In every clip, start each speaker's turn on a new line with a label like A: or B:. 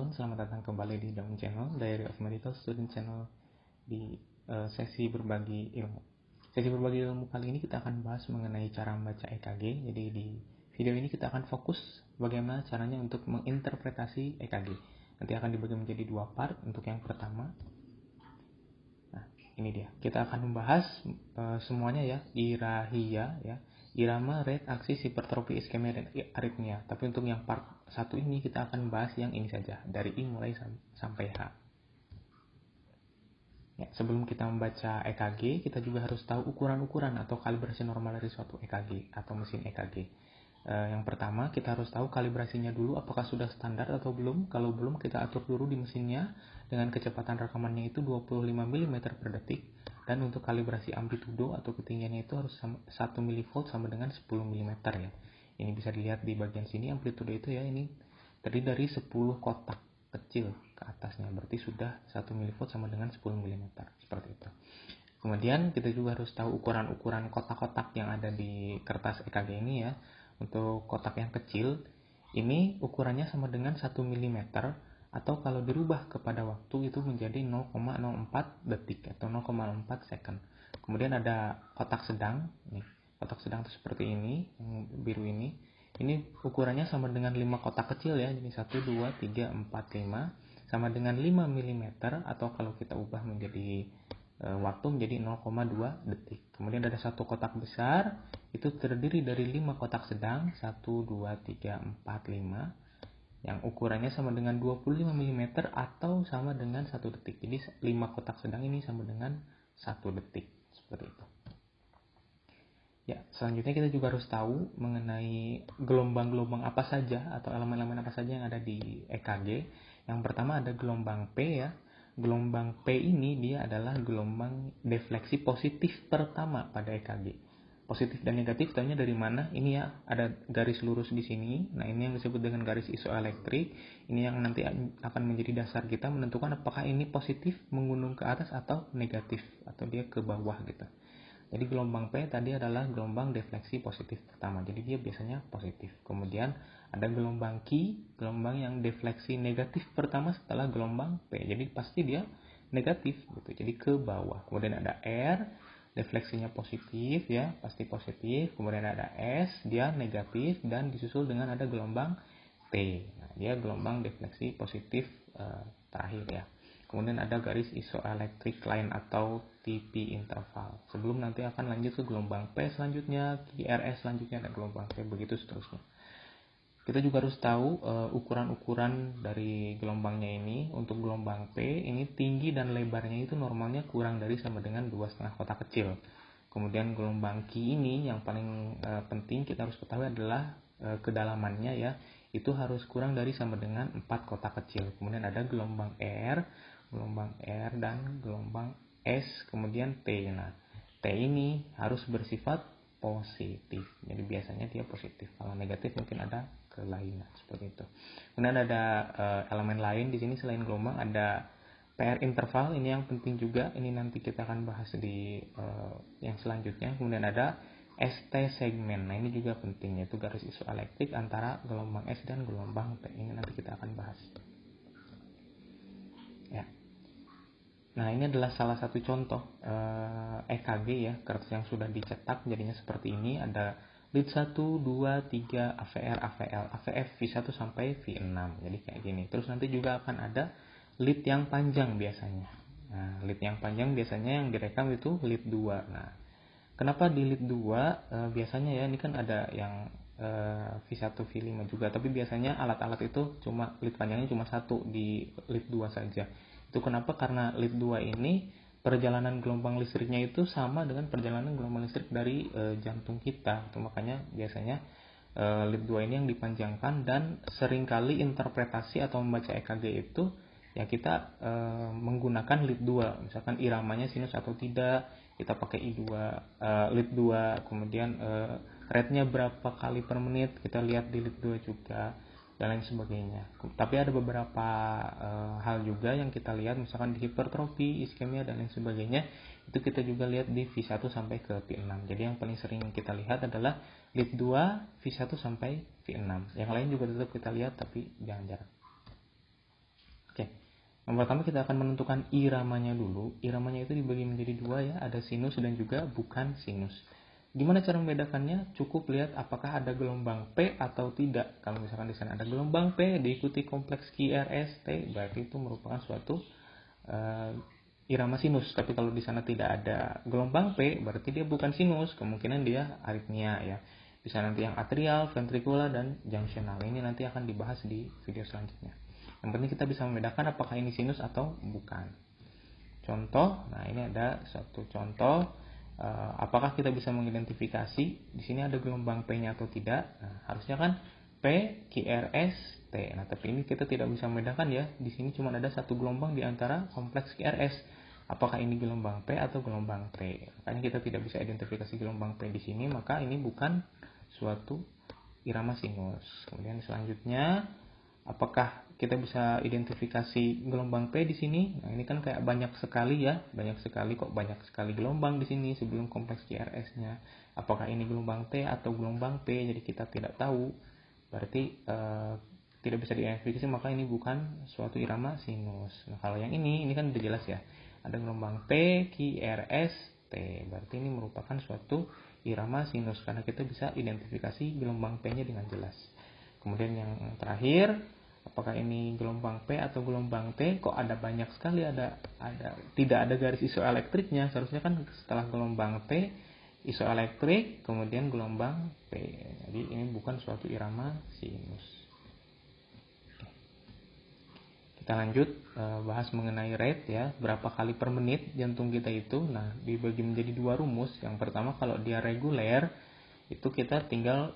A: Halo, selamat datang kembali di Daun Channel, Diary of Medical Student Channel di sesi berbagi ilmu. Sesi berbagi ilmu kali ini kita akan bahas mengenai cara membaca EKG. Jadi di video ini kita akan fokus bagaimana caranya untuk menginterpretasi EKG. Nanti akan dibagi menjadi dua part. Untuk yang pertama, nah ini dia. Kita akan membahas semuanya ya, irahia ya. Irama, rate, aksis, hipertrofi, iskemia, dan aritmia. Tapi untuk yang part 1 ini kita akan bahas yang ini saja, dari I mulai sampai H. Ya, sebelum kita membaca EKG, kita juga harus tahu ukuran-ukuran atau kalibrasi normal dari suatu EKG atau mesin EKG. Yang pertama, kita harus tahu kalibrasinya dulu, apakah sudah standar atau belum. Kalau belum, kita atur dulu di mesinnya dengan kecepatan rekamannya itu 25 mm per detik. Dan untuk kalibrasi amplitudo atau ketinggiannya itu harus 1 mV sama dengan 10 mm ya. Ini bisa dilihat di bagian sini, amplitudo itu ya, ini terdiri dari 10 kotak kecil ke atasnya. Berarti sudah 1 mV sama dengan 10 mm. Seperti itu. Kemudian kita juga harus tahu ukuran-ukuran kotak-kotak yang ada di kertas EKG ini ya. Untuk kotak yang kecil, ini ukurannya sama dengan 1 mm, atau kalau dirubah kepada waktu itu menjadi 0,04 detik atau 0,4 second. Kemudian ada kotak sedang, nih. Kotak sedang itu seperti ini, yang biru ini. Ini ukurannya sama dengan 5 kotak kecil ya, jadi 1, 2, 3, 4, 5, sama dengan 5 mm, atau kalau kita ubah menjadi waktu menjadi 0,2 detik. Kemudian ada satu kotak besar, itu terdiri dari 5 kotak sedang, 1, 2, 3, 4, 5, yang ukurannya sama dengan 25 mm atau sama dengan 1 detik. Jadi 5 kotak sedang ini sama dengan 1 detik. Seperti itu. Ya, selanjutnya kita juga harus tahu mengenai gelombang-gelombang apa saja atau elemen-elemen apa saja yang ada di EKG. Yang pertama ada gelombang P ya. Gelombang P ini dia adalah gelombang defleksi positif pertama pada EKG. Positif dan negatif tahunya dari mana? Ini ya, ada garis lurus di sini. Nah, ini yang disebut dengan garis isoelektrik. Ini yang nanti akan menjadi dasar kita menentukan apakah ini positif menggunung ke atas atau negatif atau dia ke bawah gitu. Jadi gelombang P tadi adalah gelombang defleksi positif pertama. Jadi dia biasanya positif. Kemudian ada gelombang Q, gelombang yang defleksi negatif pertama setelah gelombang P. Jadi pasti dia negatif gitu. Jadi ke bawah. Kemudian ada R, defleksinya positif ya, pasti positif. Kemudian ada S, dia negatif dan disusul dengan ada gelombang T. Nah, dia gelombang defleksi positif terakhir ya. Kemudian ada garis isoelektrik line atau TP interval. Sebelum nanti akan lanjut ke gelombang P selanjutnya, QRS selanjutnya, dan gelombang T, begitu seterusnya. Kita juga harus tahu ukuran-ukuran dari gelombangnya ini. Untuk gelombang P, ini tinggi dan lebarnya itu normalnya kurang dari sama dengan 2,5 kotak kecil. Kemudian gelombang Q ini yang paling penting kita harus ketahui adalah kedalamannya ya. Itu harus kurang dari sama dengan 4 kotak kecil. Kemudian ada gelombang R dan gelombang S, kemudian T. Nah, T ini harus bersifat positif. Jadi biasanya dia positif. Kalau negatif mungkin ada kelainan seperti itu. Kemudian ada elemen lain di sini selain gelombang, ada PR interval, ini yang penting juga. Ini nanti kita akan bahas di yang selanjutnya. Kemudian ada ST segmen. Nah, ini juga penting, yaitu garis isoelektrik antara gelombang S dan gelombang T. Ini nanti kita akan bahas. Ya. Nah, ini adalah salah satu contoh EKG ya, kertas yang sudah dicetak jadinya seperti ini. Ada lead 1, 2, 3, AVR, AVL, AVF V1 sampai V6. Jadi kayak gini. Terus nanti juga akan ada lead yang panjang biasanya. Nah, lead yang panjang biasanya yang direkam itu lead 2. Nah, kenapa di lead 2 biasanya ya, ini kan ada yang V1, V5 juga, tapi biasanya alat-alat itu cuma lead panjangnya cuma 1 di lead 2 saja. Itu kenapa? Karena lead 2 ini perjalanan gelombang listriknya itu sama dengan perjalanan gelombang listrik dari jantung kita. Itu makanya biasanya lead 2 ini yang dipanjangkan, dan seringkali interpretasi atau membaca EKG itu ya kita menggunakan lead 2. Misalkan iramanya sinus atau tidak, kita pakai I2, lead 2, kemudian rate-nya berapa kali per menit, kita lihat di lead 2 juga, dan lain sebagainya. Tapi ada beberapa hal juga yang kita lihat, misalkan di hipertrofi, iskemia, dan lain sebagainya, itu kita juga lihat di V1 sampai ke V6. Jadi yang paling sering kita lihat adalah lead 2, V1 sampai V6. Yang lain juga tetap kita lihat, tapi jangan jarang. Yang pertama kita akan menentukan iramanya dulu. Iramanya itu dibagi menjadi dua ya, ada sinus dan juga bukan sinus. Gimana cara membedakannya? Cukup lihat apakah ada gelombang P atau tidak. Kalau misalkan di sana ada gelombang P diikuti kompleks QRST, berarti itu merupakan suatu irama sinus. Tapi kalau di sana tidak ada gelombang P, berarti dia bukan sinus. Kemungkinan dia aritmia ya. Bisa nanti yang atrial, ventrikular, dan junctional. Ini nanti akan dibahas di video selanjutnya. Yang penting kita bisa membedakan apakah ini sinus atau bukan. Contoh, nah ini ada satu contoh. Apakah kita bisa mengidentifikasi di sini ada gelombang P-nya atau tidak? Nah, harusnya kan P, QRS, T. Nah, tapi ini kita tidak bisa membedakan ya. Di sini cuma ada satu gelombang di antara kompleks QRS. Apakah ini gelombang P atau gelombang T? Makanya kita tidak bisa identifikasi gelombang P di sini, maka ini bukan suatu irama sinus. Kemudian selanjutnya, apakah kita bisa identifikasi gelombang P di sini? Nah, ini kan kayak banyak sekali ya, banyak sekali gelombang di sini sebelum kompleks QRS-nya. Apakah ini gelombang T atau gelombang P? Jadi kita tidak tahu. Berarti tidak bisa diidentifikasi, maka ini bukan suatu irama sinus. Nah, kalau yang ini kan udah jelas ya. Ada gelombang P, QRS, T. Berarti ini merupakan suatu irama sinus karena kita bisa identifikasi gelombang P-nya dengan jelas. Kemudian yang terakhir, apakah ini gelombang P atau gelombang T? Kok ada banyak sekali, tidak ada garis isoelektriknya. Seharusnya kan setelah gelombang P isoelektrik, kemudian gelombang P. Jadi ini bukan suatu irama sinus. Kita lanjut bahas mengenai rate ya, berapa kali per menit jantung kita itu. Nah, dibagi menjadi dua rumus. Yang pertama, kalau dia reguler itu kita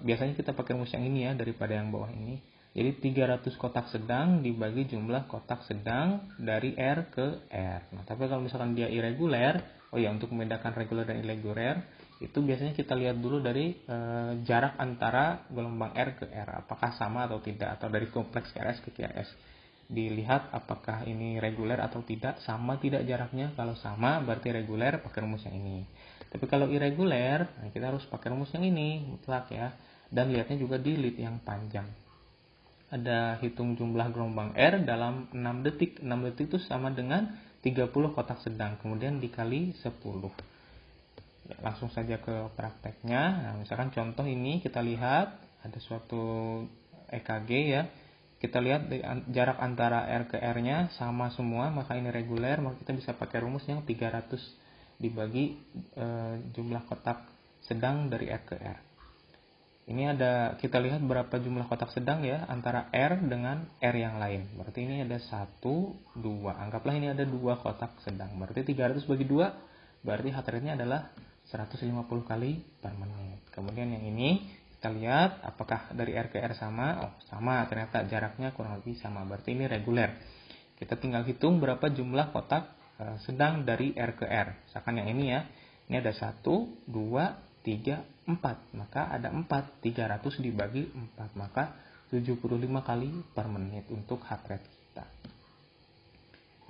A: biasanya kita pakai rumus yang ini ya daripada yang bawah ini. Jadi 300 kotak sedang dibagi jumlah kotak sedang dari R ke R. Nah, tapi kalau misalkan dia irreguler, untuk membedakan reguler dan irreguler, itu biasanya kita lihat dulu dari jarak antara gelombang R ke R, apakah sama atau tidak, atau dari kompleks QRS ke QRS. Dilihat apakah ini reguler atau tidak, sama tidak jaraknya. Kalau sama berarti reguler, pakai rumus yang ini. Tapi kalau irreguler, nah kita harus pakai rumus yang ini mutlak ya. Dan lihatnya juga di lead yang panjang. Ada hitung jumlah gelombang R dalam 6 detik. 6 detik itu sama dengan 30 kotak sedang, kemudian dikali 10. Ya, langsung saja ke prakteknya. Nah, misalkan contoh ini kita lihat ada suatu EKG ya. Kita lihat jarak antara R ke R-nya sama semua, maka ini reguler, maka kita bisa pakai rumus yang 300 dibagi jumlah kotak sedang dari R ke R. Ini kita lihat berapa jumlah kotak sedang ya antara R dengan R yang lain. Berarti ini ada 1, 2. Anggaplah ini ada 2 kotak sedang. Berarti 300 bagi 2, berarti heart rate-nya adalah 150 kali per menit. Kemudian yang ini kita lihat apakah dari R ke R sama. Sama, ternyata jaraknya kurang lebih sama. Berarti ini reguler. Kita tinggal hitung berapa jumlah kotak sedang dari R ke R. Misalkan yang ini ya. Ini ada 1, 2, 3, 4. Maka ada 4. 300 dibagi 4. Maka 75 kali per menit untuk heart rate kita.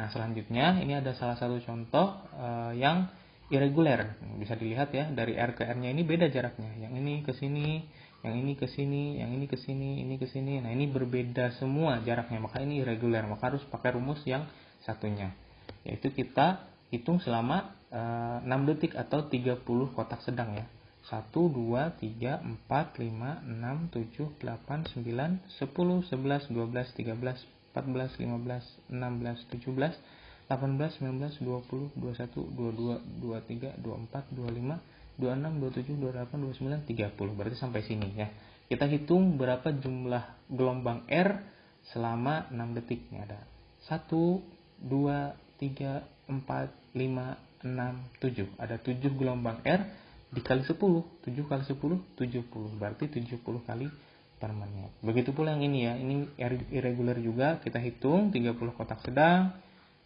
A: Nah, selanjutnya ini ada salah satu contoh yang irreguler. Bisa dilihat ya, dari R ke R-nya ini beda jaraknya. Yang ini ke sini, yang ini ke sini, yang ini ke sini, ini ke sini. Nah, ini berbeda semua jaraknya, maka ini irreguler. Maka harus pakai rumus yang satunya. Yaitu kita hitung selama 6 detik atau 30 kotak sedang ya. 1, 2, 3, 4, 5, 6, 7, 8, 9, 10, 11, 12, 13, 14, 15, 16, 17, 18, 19, 20, 21, 22, 23, 24, 25, 26, 27, 28, 29, 30. Berarti sampai sini ya. Kita hitung berapa jumlah gelombang R selama 6 detik. Ini ada 1, 2, 3, 4, 5, 6, 7. Ada 7 gelombang R dikali 10. 7 kali 10, 70. Berarti 70 kali per menit. Begitu pula yang ini ya. Ini irregular juga. Kita hitung 30 kotak sedang.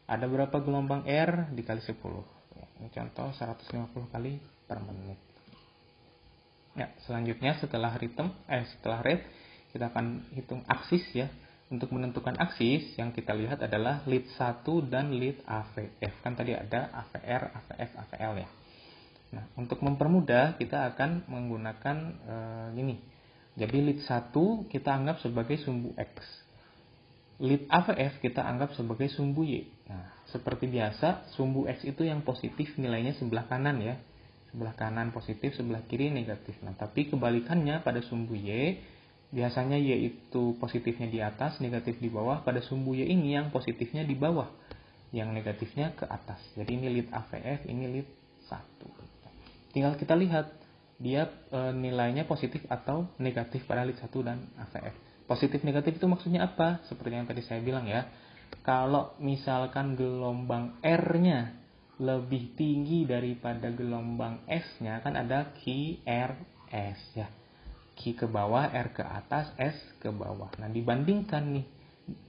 A: Ada berapa gelombang R dikali 10. Ini contoh 150 kali per menit. Ya, selanjutnya setelah rate kita akan hitung aksis ya. Untuk menentukan aksis yang kita lihat adalah lead 1 dan lead AVF. Kan tadi ada AVR, AVF, AVL ya. Nah, untuk mempermudah kita akan menggunakan ini. Jadi lead 1 kita anggap sebagai sumbu X. lead AVF kita anggap sebagai sumbu Y. Nah, seperti biasa, sumbu X itu yang positif nilainya sebelah kanan ya. Sebelah kanan positif, sebelah kiri negatif. Nah, tapi kebalikannya pada sumbu Y, biasanya Y itu positifnya di atas, negatif di bawah. Pada sumbu Y ini yang positifnya di bawah, yang negatifnya ke atas. Jadi ini lead AVF, ini lead 1. Tinggal kita lihat dia nilainya positif atau negatif pada lead 1 dan AVF. Positif negatif itu maksudnya apa? Seperti yang tadi saya bilang ya. Kalau misalkan gelombang R-nya lebih tinggi daripada gelombang S-nya, kan ada QRS ya. Q ke bawah, R ke atas, S ke bawah. Nah, dibandingkan nih,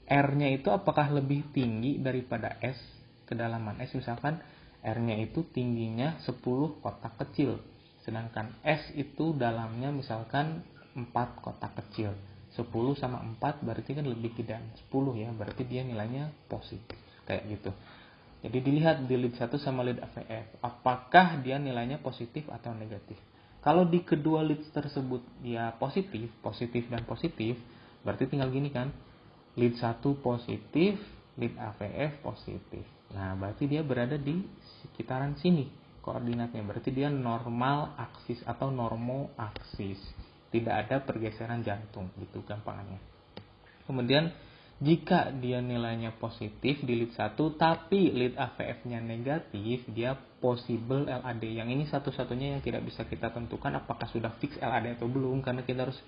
A: R-nya itu apakah lebih tinggi daripada S, kedalaman S. Misalkan R-nya itu tingginya 10 kotak kecil, sedangkan S itu dalamnya misalkan 4 kotak kecil. 10 sama 4 berarti kan lebih gede 10 ya, berarti dia nilainya positif kayak gitu. Jadi dilihat di lead 1 sama lead AVF, apakah dia nilainya positif atau negatif. Kalau di kedua lead tersebut dia positif dan positif, berarti tinggal gini kan, lead 1 positif, lead AVF positif. Nah, berarti dia berada di sekitaran sini koordinatnya. Berarti dia normal aksis atau normo aksis. Tidak ada pergeseran jantung gitu gampangannya. Kemudian jika dia nilainya positif di lead 1 tapi lead AVF-nya negatif, dia possible LAD. Yang ini satu-satunya yang tidak bisa kita tentukan apakah sudah fix LAD atau belum, karena kita harus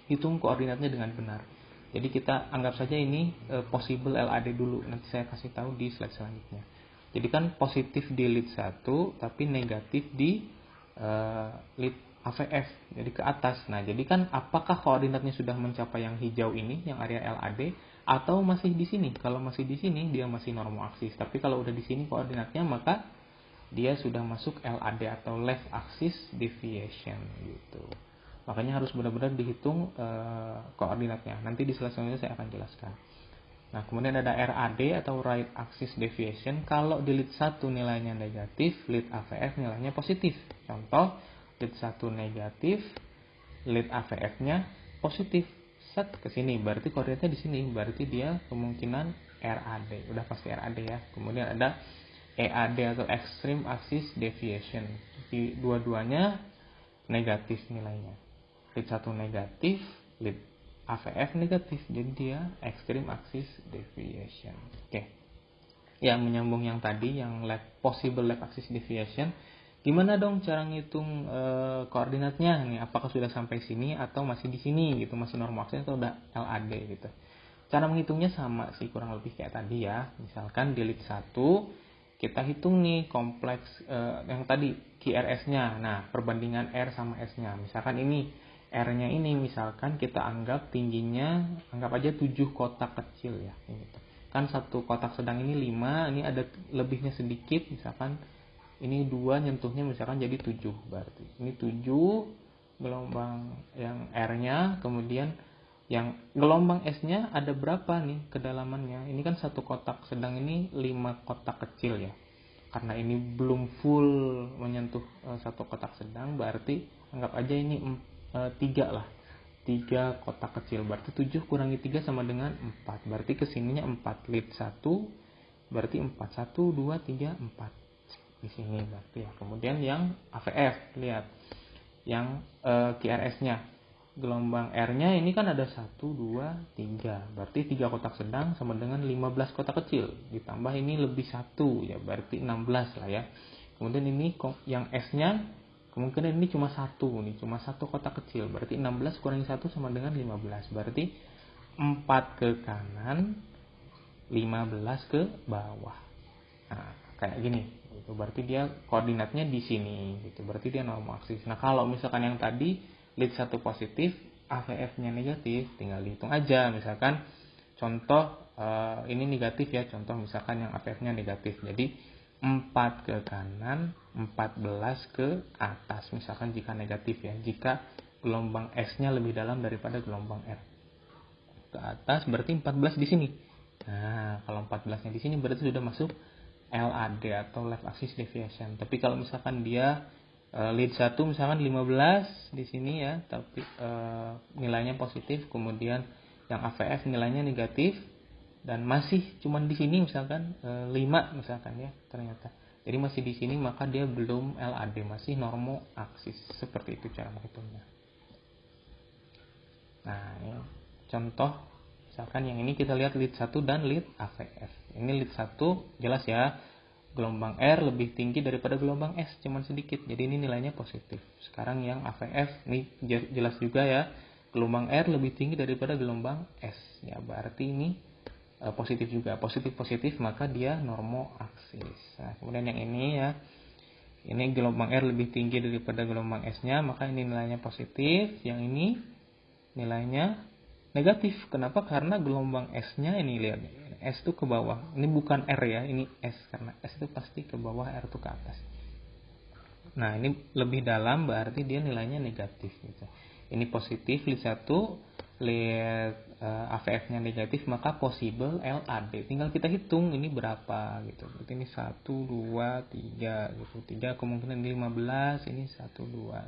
A: hitung koordinatnya dengan benar. Jadi kita anggap saja ini possible LAD dulu. Nanti saya kasih tahu di slide selanjutnya. Jadi kan positif di lead 1 tapi negatif di lead AVF, jadi ke atas. Nah, jadi kan apakah koordinatnya sudah mencapai yang hijau ini, yang area LAD, atau masih di sini? Kalau masih di sini dia masih normal aksis. Tapi kalau udah di sini koordinatnya, maka dia sudah masuk LAD atau left axis deviation gitu. Makanya harus benar-benar dihitung koordinatnya. Nanti di slide selanjutnya saya akan jelaskan. Nah, kemudian ada RAD atau right axis deviation. Kalau di lead 1 nilainya negatif, lead AVF nilainya positif. Contoh, lead 1 negatif, lead AVF-nya positif. Set ke sini, berarti koordinatnya di sini. Berarti dia kemungkinan RAD. Udah pasti RAD ya. Kemudian ada EAD atau extreme axis deviation. Jadi dua-duanya negatif nilainya. Lead 1 negatif, lead AVF negatif, jadi dia extreme axis deviation. Oke. Ya, menyambung yang tadi, yang possible left axis deviation. Gimana dong cara ngitung koordinatnya nih? Apakah sudah sampai sini atau masih di sini gitu, masih normal axis atau udah LAD gitu. Cara menghitungnya sama sih, kurang lebih kayak tadi ya. Misalkan di lead 1 kita hitung nih kompleks yang tadi QRS-nya. Nah, perbandingan R sama S-nya. Misalkan ini R-nya ini misalkan kita anggap tingginya, anggap aja 7 kotak kecil ya. Kan satu kotak sedang ini 5, ini ada lebihnya sedikit, misalkan ini 2 nyentuhnya misalkan jadi 7 berarti. Ini 7 gelombang yang R-nya, kemudian yang gelombang S-nya ada berapa nih kedalamannya. Ini kan satu kotak sedang ini 5 kotak kecil ya. Karena ini belum full menyentuh satu kotak sedang, berarti anggap aja ini 3 lah, 3 kotak kecil, berarti 7 kurangi 3 sama dengan 4, berarti kesininya 4, lead 1 berarti 4, 1, 2, 3, 4 di sini berarti ya. Kemudian yang AVF, lihat yang QRS nya gelombang R nya ini kan ada 1, 2, 3, berarti 3 kotak sedang sama dengan 15 kotak kecil, ditambah ini lebih 1 ya, berarti 16 lah ya. Kemudian ini yang S nya kemungkinan ini cuma satu kotak kecil, berarti 16 kurangi 1 sama dengan 15, berarti 4 ke kanan, 15 ke bawah. Nah, kayak gini gitu. Berarti dia koordinatnya di sini gitu. Berarti dia normal aksis. Nah, kalau misalkan yang tadi lead 1 positif, AVF-nya negatif, tinggal dihitung aja. Misalkan contoh ini negatif ya, contoh misalkan yang AVF-nya negatif. Jadi 4 ke kanan, 14 ke atas. Misalkan jika negatif ya, jika gelombang S-nya lebih dalam daripada gelombang R. Ke atas berarti 14 di sini. Nah, kalau 14-nya di sini berarti sudah masuk LAD atau left axis deviation. Tapi kalau misalkan dia lead 1 misalkan 15 di sini ya, tapi nilainya positif, kemudian yang AVF nilainya negatif, dan masih cuman di sini misalkan 5 misalkan ya ternyata. Jadi masih di sini, maka dia belum LAD, masih normoaksis. Seperti itu cara menghitungnya. Nah, ini contoh misalkan yang ini kita lihat lead 1 dan lead AVF. Ini lead 1 jelas ya, gelombang R lebih tinggi daripada gelombang S, cuman sedikit. Jadi ini nilainya positif. Sekarang yang AVF ini jelas juga ya, gelombang R lebih tinggi daripada gelombang S. Ya, berarti ini positif juga, positif maka dia normoaksis. Nah, kemudian yang ini ya, ini gelombang R lebih tinggi daripada gelombang S-nya, maka ini nilainya positif. Yang ini nilainya negatif. Kenapa? Karena gelombang S-nya ini lihat, S itu ke bawah. Ini bukan R ya, ini S, karena S itu pasti ke bawah, R itu ke atas. Nah, ini lebih dalam, berarti dia nilainya negatif gitu. Ini positif lead 1, lead AVF-nya negatif, maka possible LAD. Tinggal kita hitung ini berapa gitu. Berarti ini 1 2 3 gitu. 3 kemungkinan 15, ini 1 2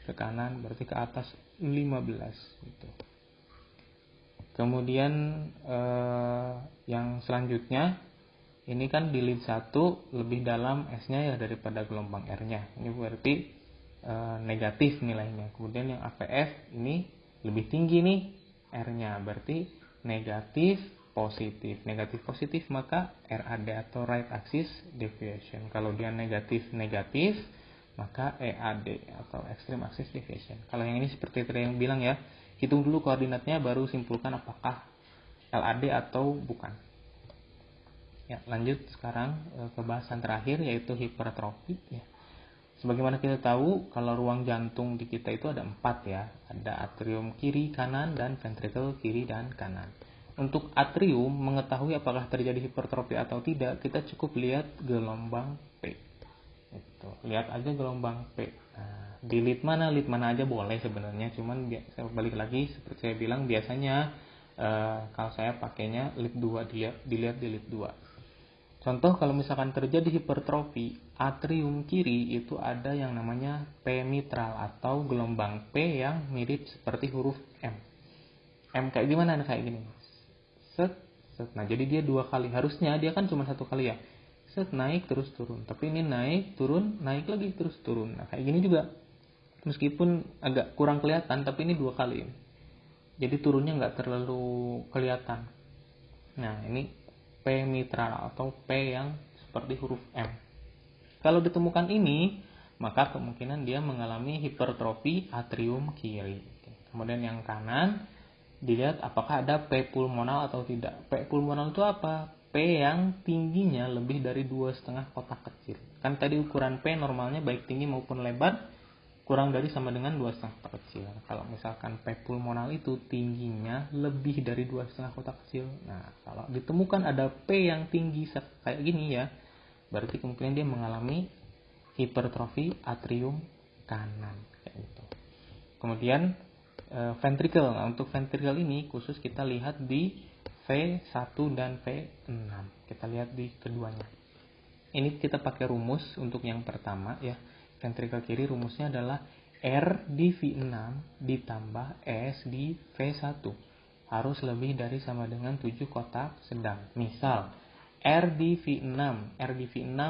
A: 3. Ke kanan berarti ke atas 15 gitu. Kemudian yang selanjutnya ini kan di lead 1 lebih dalam S-nya ya daripada gelombang R-nya. Ini berarti negatif nilainya. Kemudian yang AVF ini lebih tinggi nih R-nya, berarti negatif positif. Negatif positif maka RAD atau right axis deviation. Kalau dia negatif negatif maka EAD atau extreme axis deviation. Kalau yang ini seperti tadi yang bilang ya, hitung dulu koordinatnya baru simpulkan apakah LAD atau bukan. Ya, lanjut sekarang ke bahasan terakhir yaitu hipertrofi ya. Sebagaimana kita tahu, kalau ruang jantung di kita itu ada 4 ya. Ada atrium kiri, kanan, dan ventricle kiri dan kanan. Untuk atrium, mengetahui apakah terjadi hipertrofi atau tidak, kita cukup lihat gelombang P. Itu. Lihat aja gelombang P. Nah, di lead mana aja boleh sebenarnya. Cuman saya balik lagi, seperti saya bilang, biasanya kalau saya pakainya lead 2, dilihat di lead 2. Contoh kalau misalkan terjadi hipertrofi atrium kiri itu ada yang namanya P mitral atau gelombang P yang mirip seperti huruf M. M kayak gimana? Kayak gini. Set, set. Nah, jadi dia 2 kali. Harusnya dia kan cuma 1 kali ya. Set, naik terus turun. Tapi ini naik, turun, naik lagi terus turun. Nah, kayak gini juga. Meskipun agak kurang kelihatan, tapi ini 2 kali. Jadi turunnya nggak terlalu kelihatan. Nah, ini P mitral atau P yang seperti huruf M. Kalau ditemukan ini, maka kemungkinan dia mengalami hipertrofi atrium kiri. Kemudian yang kanan, dilihat apakah ada P pulmonal atau tidak. P pulmonal itu apa? P yang tingginya lebih dari 2,5 kotak kecil. Kan tadi ukuran P normalnya baik tinggi maupun lebar kurang dari sama dengan 2,5 kotak kecil. Kalau misalkan P pulmonal itu tingginya lebih dari 2,5 kotak kecil. Nah, kalau ditemukan ada P yang tinggi kayak gini ya, berarti kemungkinan dia mengalami hipertrofi atrium kanan kayak gitu. Kemudian ventricle. Nah, untuk ventricle ini khusus kita lihat di V1 dan V6. Kita lihat di keduanya. Ini kita pakai rumus untuk yang pertama ya. Ventricle kiri rumusnya adalah R di V6 ditambah S di V1. Harus lebih dari sama dengan 7 kotak sedang. Misal, R di V6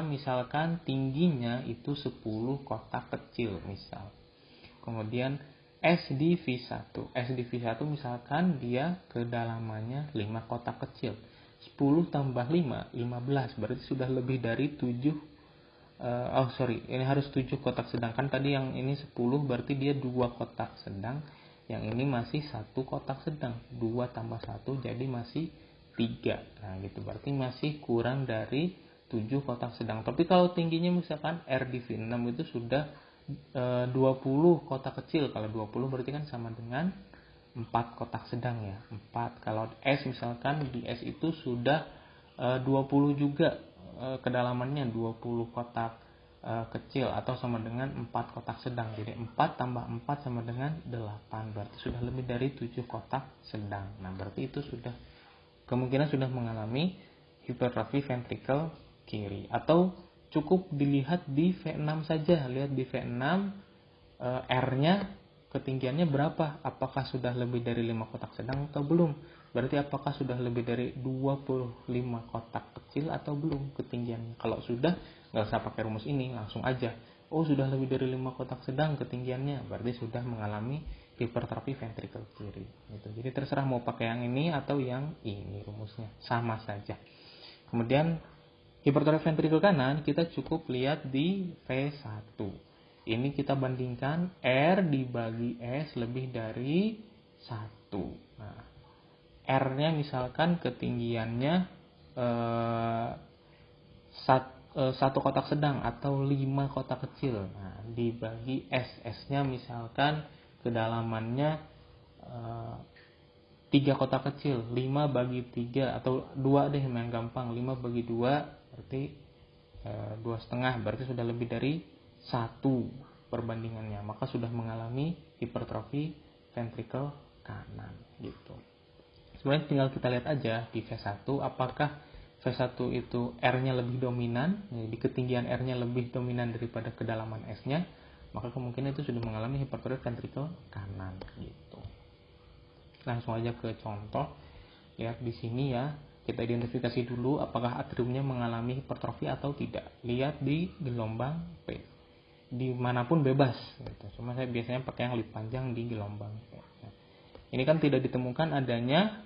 A: misalkan tingginya itu 10 kotak kecil misal. Kemudian S di V1 misalkan dia kedalamannya 5 kotak kecil. 10 tambah 5, 15. Berarti sudah lebih dari 7. Ini harus 7 kotak sedang. Kan tadi yang ini 10, berarti dia 2 kotak sedang. Yang ini masih 1 kotak sedang. 2 tambah 1 jadi masih 3. Nah gitu, berarti masih kurang dari 7 kotak sedang. Tapi kalau tingginya misalkan R di V6 itu sudah 20 kotak kecil. Kalau 20 berarti kan sama dengan 4 kotak sedang ya. 4. Kalau S misalkan di S itu sudah 20 juga kedalamannya, 20 kotak kecil atau sama dengan 4 kotak sedang. Jadi 4 tambah 4 sama dengan 8. Berarti sudah lebih dari 7 kotak sedang. Nah, berarti itu sudah kemungkinan sudah mengalami hipertrofi ventricle kiri. Atau cukup dilihat di V6 saja. Lihat di V6 R-nya ketinggiannya berapa? Apakah sudah lebih dari 5 kotak sedang atau belum? Berarti apakah sudah lebih dari 25 kotak kecil atau belum ketinggiannya? Kalau sudah, nggak usah pakai rumus ini, langsung aja. Oh, sudah lebih dari 5 kotak sedang ketinggiannya, berarti sudah mengalami hipertrofi ventrikel kiri. Gitu. Jadi terserah mau pakai yang ini atau yang ini, rumusnya sama saja. Kemudian hipertrofi ventrikel kanan kita cukup lihat di V1. Ini kita bandingkan R dibagi S lebih dari 1. Nah, R-nya misalkan ketinggiannya 1 kotak sedang atau 5 kotak kecil. Nah, dibagi S. S-nya misalkan kedalamannya 3 kotak kecil. 5 bagi 3 atau 2 deh yang gampang. 5 bagi 2 berarti 2,5. Berarti sudah lebih dari 1 perbandingannya. Maka sudah mengalami hipertrofi ventrikel kanan gitu. Sebenarnya tinggal kita lihat aja di V1 apakah V1 itu R-nya lebih dominan, jadi ketinggian R-nya lebih dominan daripada kedalaman S-nya, maka kemungkinan itu sudah mengalami hipertrofi ventrikel kanan gitu. Langsung aja ke contoh. Lihat di sini ya, kita identifikasi dulu apakah atriumnya mengalami hipertrofi atau tidak. Lihat di gelombang P. Dimanapun bebas gitu. Cuma saya biasanya pakai yang lip panjang di gelombang P. Nah, ini kan tidak ditemukan adanya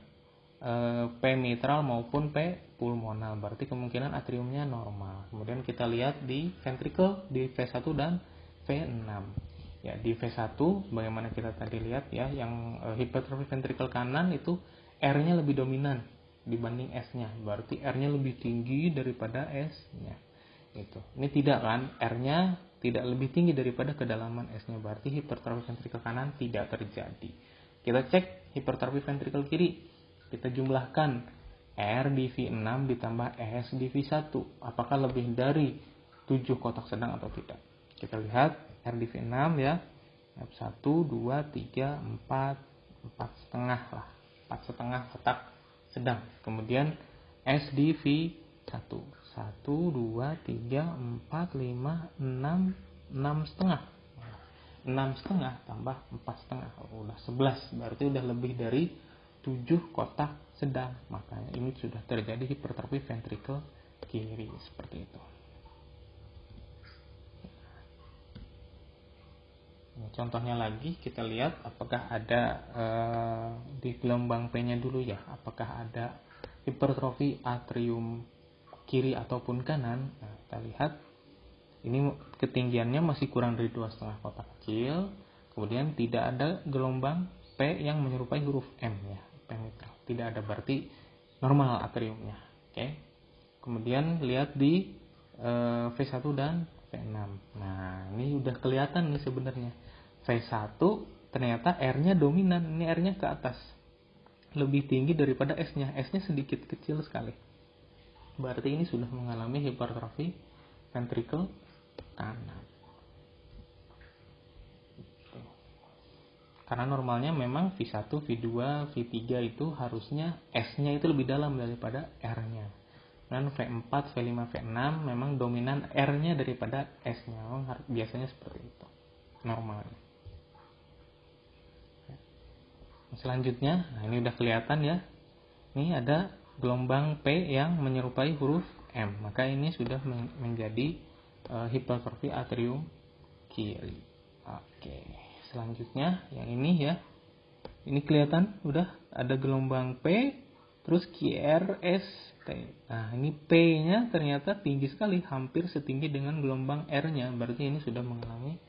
A: P mitral maupun P pulmonal, berarti kemungkinan atriumnya normal. Kemudian kita lihat di ventrikel di V1 dan V6. Ya, di V1 bagaimana kita tadi lihat ya, yang hipertrofi ventrikel kanan itu R-nya lebih dominan dibanding S-nya. Berarti R-nya lebih tinggi daripada S-nya. Gitu. Ini tidak kan, R-nya tidak lebih tinggi daripada kedalaman S-nya. Berarti hipertrofi ventrikel kanan tidak terjadi. Kita cek hipertrofi ventrikel kiri. Kita jumlahkan R di V6 ditambah S di V1. Apakah lebih dari 7 kotak sedang atau tidak? Kita lihat R di V6 ya. 1, 2, 3, 4, 4 setengah lah. 4 setengah kotak sedang. Kemudian S di V1. 1, 2, 3, 4, 5, 6, 6 setengah. 6 setengah tambah 4 setengah. Udah 11. Berarti udah lebih dari 7 kotak sedang. Makanya ini sudah terjadi hipertrofi ventrikel kiri seperti itu. Contohnya lagi kita lihat apakah ada di gelombang P-nya dulu ya. Apakah ada hipertrofi atrium kiri ataupun kanan. Nah, kita lihat ini ketinggiannya masih kurang dari 2,5 kotak kecil. Kemudian tidak ada gelombang P yang menyerupai huruf M ya. P mitral. Tidak ada, berarti normal atriumnya. Oke. Kemudian lihat di V1 dan V6. Nah, ini udah kelihatan nih sebenarnya. V1 ternyata R-nya dominan. Ini R-nya ke atas. Lebih tinggi daripada S-nya. S-nya sedikit kecil sekali. Berarti ini sudah mengalami hipertrofi ventrikel kanan. Karena normalnya memang V1, V2, V3 itu harusnya S-nya itu lebih dalam daripada R-nya. Dan V4, V5, V6 memang dominan R-nya daripada S-nya. Memang biasanya seperti itu. Normalnya. Selanjutnya, nah ini udah kelihatan ya. Ini ada gelombang P yang menyerupai huruf M. Maka ini sudah menjadi hipertrofi atrium kiri. Oke. Selanjutnya yang ini ya. Ini kelihatan udah ada gelombang P terus QRS T. Nah, ini P-nya ternyata tinggi sekali, hampir setinggi dengan gelombang R-nya. Berarti ini sudah mengalami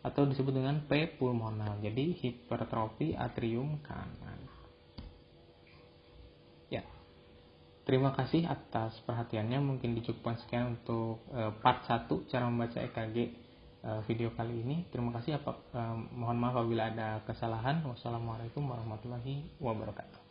A: atau disebut dengan P pulmonal. Jadi hipertrofi atrium kanan. Ya. Terima kasih atas perhatiannya. Mungkin dicukupkan sekian untuk part 1 cara membaca EKG video kali ini. Terima kasih. Mohon maaf apabila ada kesalahan. Wassalamualaikum warahmatullahi wabarakatuh.